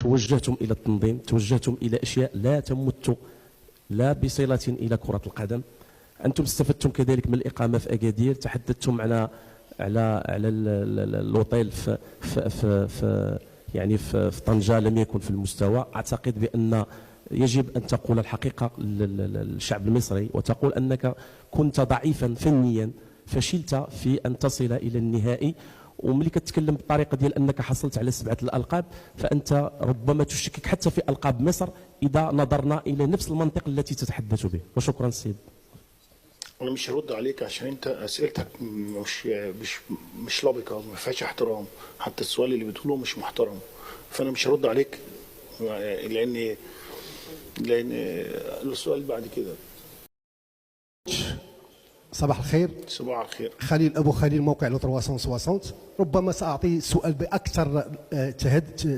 توجهتم إلى التنظيم، توجهتم إلى أشياء لا تمت لا بصلة إلى كرة القدم. أنتم استفدتم كذلك من الإقامة في أكادير، تحدثتم على الأوتيل في يعني في طنجة لم يكن في المستوى. أعتقد بأن يجب أن تقول الحقيقة للشعب المصري، وتقول أنك كنت ضعيفا فنيا، فشلت في أن تصل إلى النهائي. وملي كتكلم بالطريقه ديال انك حصلت على 7 الالقاب، فانت ربما تشكك حتى في القاب مصر اذا نظرنا الى نفس المنطق التي تتحدث به. وشكرا سيد. انا مش هرد عليك عشان انت اسئلتك مش لبقه، ما فيهاش احترام، حتى السؤال اللي بتقوله مش محترم، فانا مش هرد عليك لان السؤال بعد كده. صباح الخير. صباح الخير. خليل ابو خليل، موقع لو 360. ربما ساعطي السؤال باكثر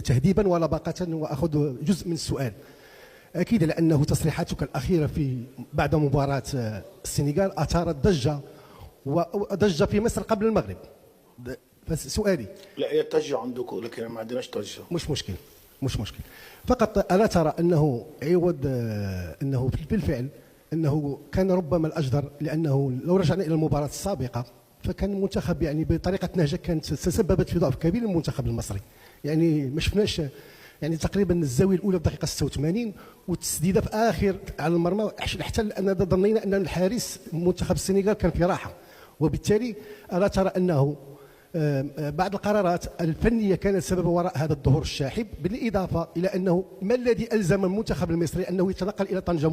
تهذيبا ولبقه واخذ جزء من السؤال. اكيد لانه تصريحاتك الاخيره بعد مباراه السنغال اثارت ضجه في مصر قبل المغرب. فسؤالي، لا هي ضجه عندكم لكن ما عندناش ضجه. مش مشكل. فقط الا ترى انه عوض انه بالفعل انه كان ربما الاجدر، لانه لو رجعنا الى المباراه السابقه فكان المنتخب يعني بطريقه نهجه كانت تسببت في ضعف كبير للمنتخب المصري. يعني ما شفناش يعني تقريبا الزاويه الاولى في دقيقه 86 والتسديده في اخر على المرمى، حتى اننا ظنينا ان الحارس منتخب السنغال كان في راحه. وبالتالي الا ترى انه بعض القرارات الفنيه كانت سبب وراء هذا الظهور الشاحب، بالاضافه الى انه ما الذي الزم المنتخب المصري انه يتنقل الى طنجه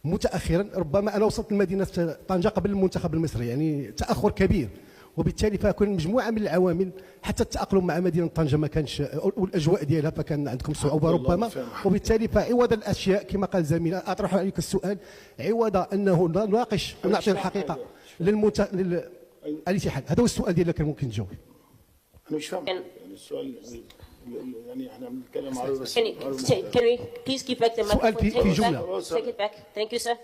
متاخرا. ربما انا وصلت لمدينه طنجه قبل المنتخب المصري، يعني تاخر كبير. وبالتالي فكان مجموعه من العوامل، حتى التاقلم مع مدينه طنجه ما كانش، والاجواء ديالها فكان عندكم صعوبه ربما. وبالتالي فعوض الاشياء كما قال زميلي، اطرح عليك السؤال عوض انه نناقش ونعطي الحقيقه الاتحاد. هذا هو السؤال ديالك كان ممكن تجاوب. انا مش فاهم يعني السؤال، يعني احنا بنتكلم عربي بس. Can we please give back the microphone? سؤال في جمله. Take it back. Thank you, sir.